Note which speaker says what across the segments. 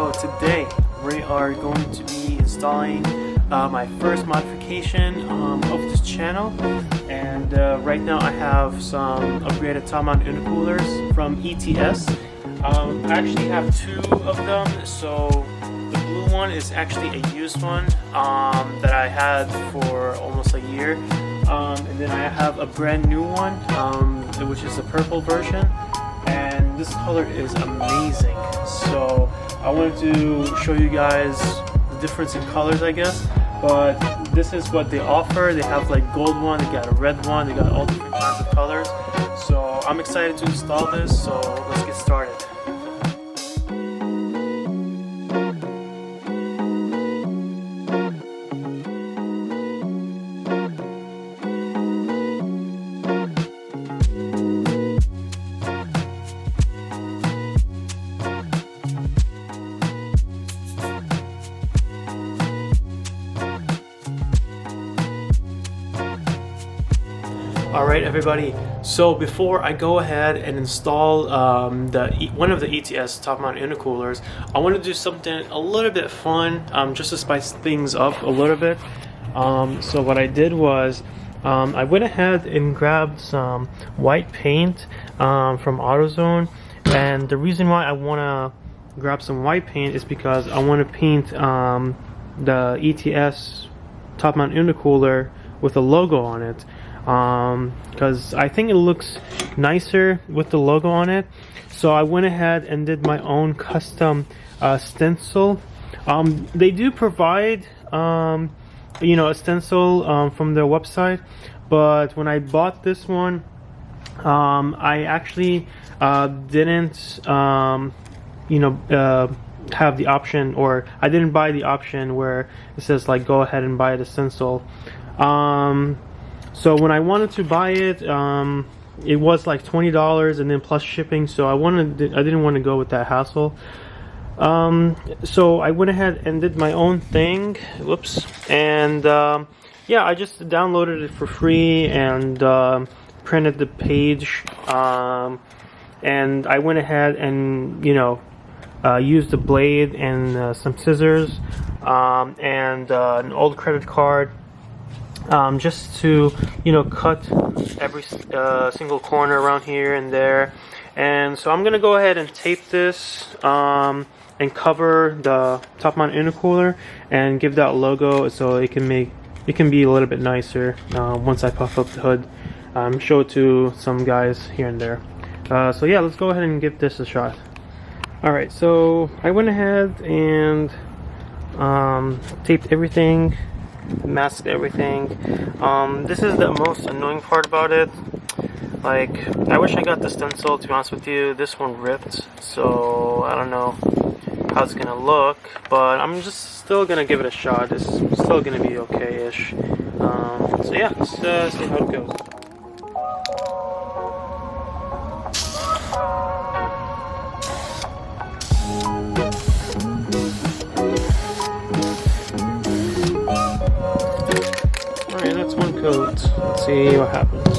Speaker 1: So today we are going to be installing my first modification of this channel, and right now I have some upgraded top mount intercoolers from ETS. I actually have two of them. So the blue one is actually a used one that I had for almost a year, and then I have a brand new one which is the purple version, and this color is amazing. So I wanted to show you guys the difference in colors, I guess, but this is what they offer. They have like gold one, they got a red one, they got all different kinds of colors. So I'm excited to install this, so let's get started. Alright everybody, so before I go ahead and install one of the ETS top mount intercoolers, I want to do something a little bit fun, just to spice things up a little bit. So what I did was I went ahead and grabbed some white paint from AutoZone, and the reason why I want to grab some white paint is because I want to paint the ETS top mount intercooler with a logo on it. Because I think it looks nicer with the logo on it. So I went ahead and did my own custom stencil. They do provide a stencil from their website, but when I bought this one, I actually didn't have the option, or I didn't buy the option where it says like go ahead and buy the stencil. So when I wanted to buy it, it was like $20 and then plus shipping. So I didn't want to go with that hassle. So I went ahead and did my own thing. Whoops. And yeah, I just downloaded it for free and printed the page. And I went ahead and used the blade and some scissors and an old credit card. Just to cut every single corner around here and there. And so I'm gonna go ahead and tape this and cover the top mount intercooler and give that logo so it can be a little bit nicer once I puff up the hood. Show it to some guys here and there. So yeah, let's go ahead and give this a shot. Alright, so I went ahead and taped everything, masked everything. This is the most annoying part about it. Like, I wish I got the stencil, to be honest with you. This one ripped, so I don't know how it's gonna look, but I'm just still gonna give it a shot. It's still gonna be okay-ish. So yeah, let's see how it goes. That's one coat. Let's see what happens.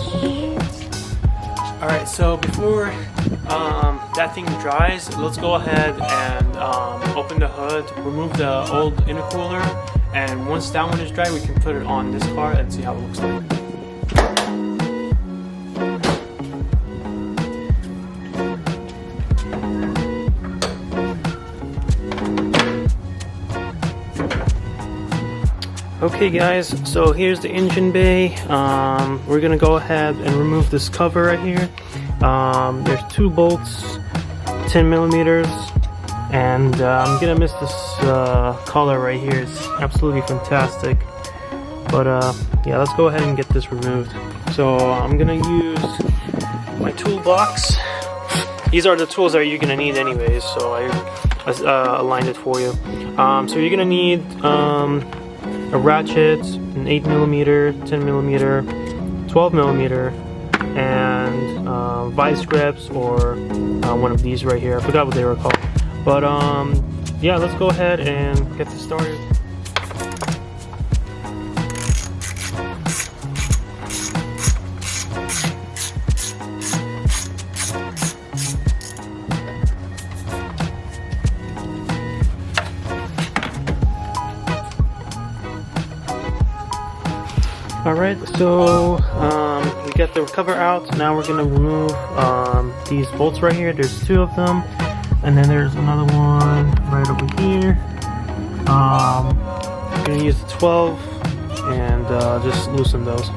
Speaker 1: Alright, so before that thing dries, let's go ahead and open the hood, remove the old intercooler, and once that one is dry, we can put it on this car and see how it looks like. Okay guys, so here's the engine bay. We're gonna go ahead and remove this cover right here. There's two bolts, 10 millimeters, and I'm gonna miss this color right here. It's absolutely fantastic. But yeah, let's go ahead and get this removed. So I'm gonna use my toolbox. These are the tools that you're gonna need anyways, so I aligned it for you. So you're gonna need a ratchet, an 8mm, 10mm, 12mm, and vice grips, or one of these right here. I forgot what they were called. But yeah, let's go ahead and get this started. Alright, so we got the cover out. Now we're going to remove these bolts right here. There's 2 of them. And then there's another one right over here. I'm going to use the 12 and just loosen those.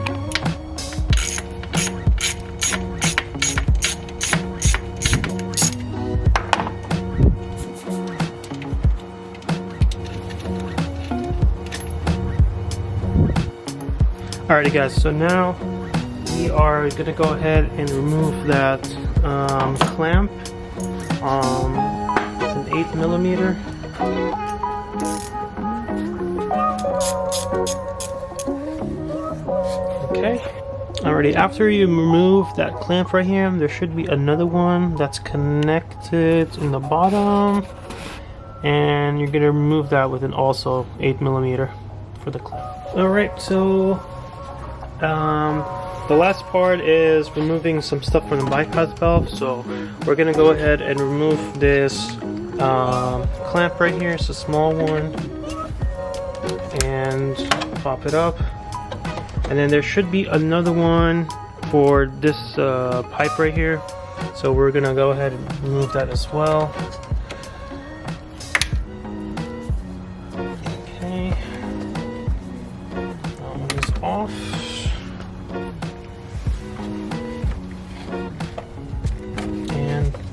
Speaker 1: Alrighty guys, so now we are going to go ahead and remove that clamp. It's an 8mm. Okay. Alrighty, after you remove that clamp right here, there should be another one that's connected in the bottom. And you're going to remove that with an also 8mm for the clamp. Alright, so the last part is removing some stuff from the bypass valve. So we're gonna go ahead and remove this clamp right here. It's a small one, and pop it up. And then there should be another one for this pipe right here. So we're gonna go ahead and remove that as well. Okay, that one is off.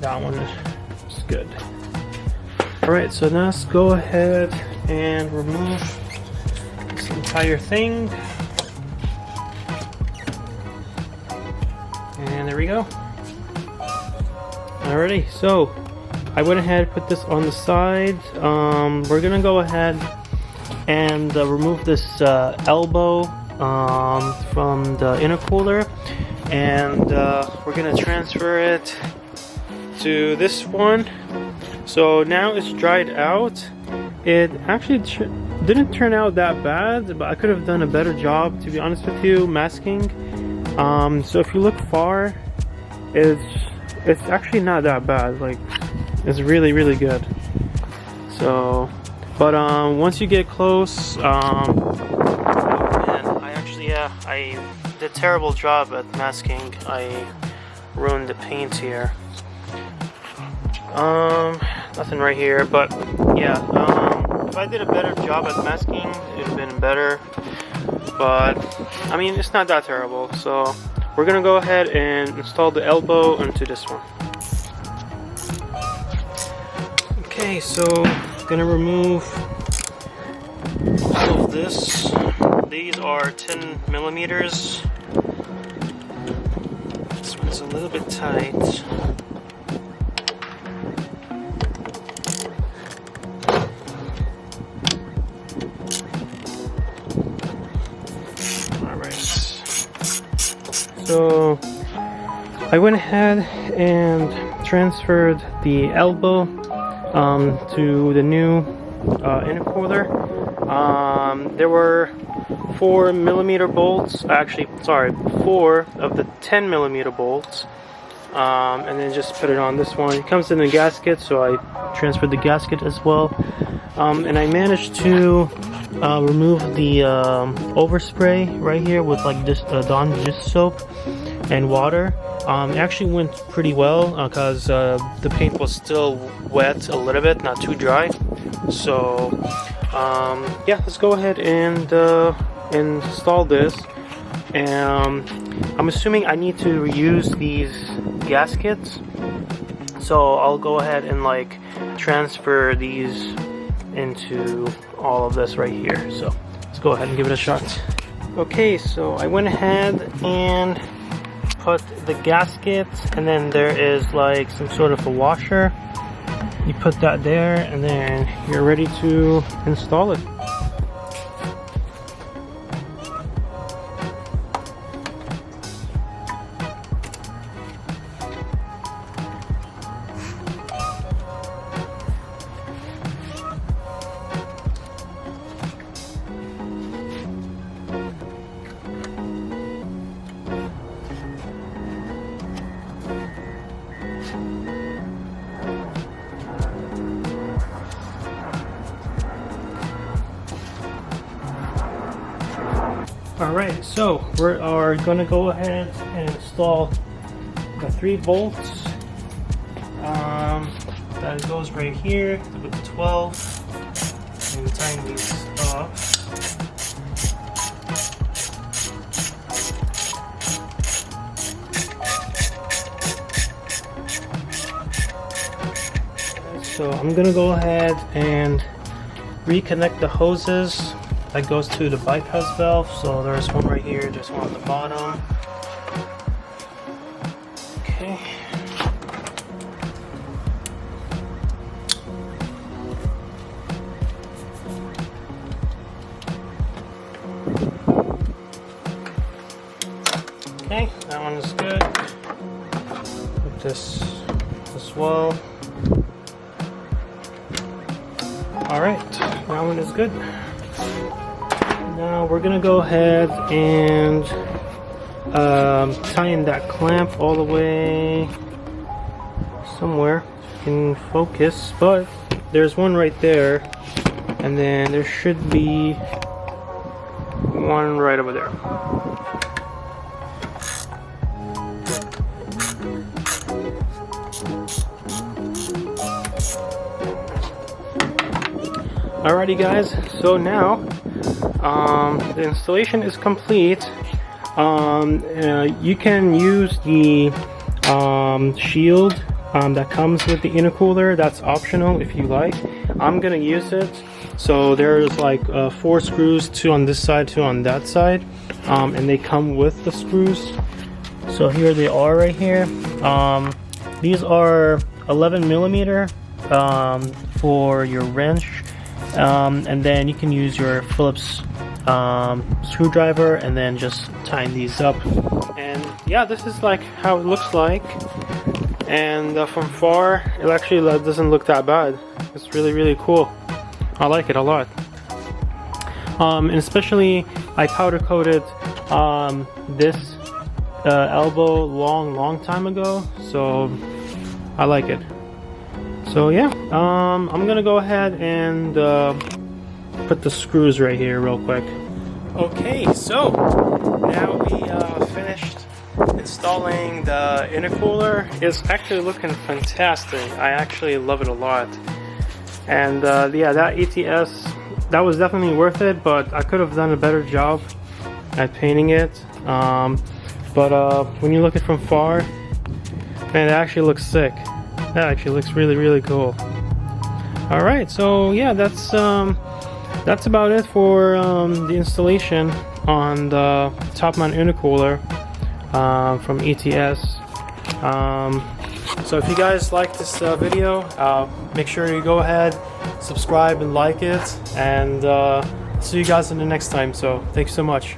Speaker 1: That one is good. Alright, so now let's go ahead and remove this entire thing. And there we go. Alrighty, so I went ahead and put this on the side. We're gonna go ahead and remove this elbow from the intercooler, and we're gonna transfer it to this one. So now it's dried out. It actually didn't turn out that bad, but I could have done a better job, to be honest with you, masking. So if you look far, it's actually not that bad. Like, it's really good. So, but once you get close, oh man, I did a terrible job at masking. I ruined the paint here. Nothing right here, but yeah, if I did a better job at masking, it would have been better, but I mean, it's not that terrible. So we're gonna go ahead and install the elbow into this one. Okay, so I'm gonna remove all of this. These are 10mm. This one's a little bit tight. So I went ahead and transferred the elbow to the new intercooler. There were 4mm bolts, actually, sorry, 4 of the 10mm bolts, and then just put it on this one. It comes in a gasket, so I transferred the gasket as well. And I managed to remove the overspray right here with like this Dawn dish soap and water. It actually went pretty well because the paint was still wet a little bit, not too dry. So yeah, let's go ahead and install this. I'm assuming I need to reuse these gaskets, so I'll go ahead and like transfer these into all of this right here. So let's go ahead and give it a shot. Okay, so I went ahead and put the gasket, and then there is like some sort of a washer. You put that there, and then you're ready to install it. Alright, so we are going to go ahead and install the 3 bolts. That goes right here with the 12. And tying these off. So I'm going to go ahead and reconnect the hoses that goes to the bypass valve. So there's one right here, there's one at the bottom. Okay. Okay, that one is good. Put this as well. Alright, that one is good. Now we're gonna go ahead and tie in that clamp all the way somewhere. You can focus, but there's one right there, and then there should be one right over there. Alrighty guys, so now the installation is complete. You can use the shield that comes with the intercooler. That's optional if you like. I'm gonna use it. So there's like 4 screws, 2 on this side, 2 on that side, and they come with the screws. So here they are right here. These are 11 millimeter for your wrench. And then you can use your Phillips screwdriver and then just tighten these up. And yeah, this is like how it looks like. And from far, it actually doesn't look that bad. It's really cool. I like it a lot. And especially, I powder coated this elbow long time ago, so I like it. So yeah, I'm gonna go ahead and put the screws right here real quick. Okay, so now we finished installing the intercooler. It's actually looking fantastic. I actually love it a lot. And yeah, that ETS, that was definitely worth it, but I could have done a better job at painting it. But when you look at it from far, man, it actually looks sick. That actually looks really cool. Alright, so yeah, that's about it for the installation on the top mount intercooler from ETS. So if you guys like this video, make sure you go ahead, subscribe and like it, and see you guys in the next time. So thank you so much.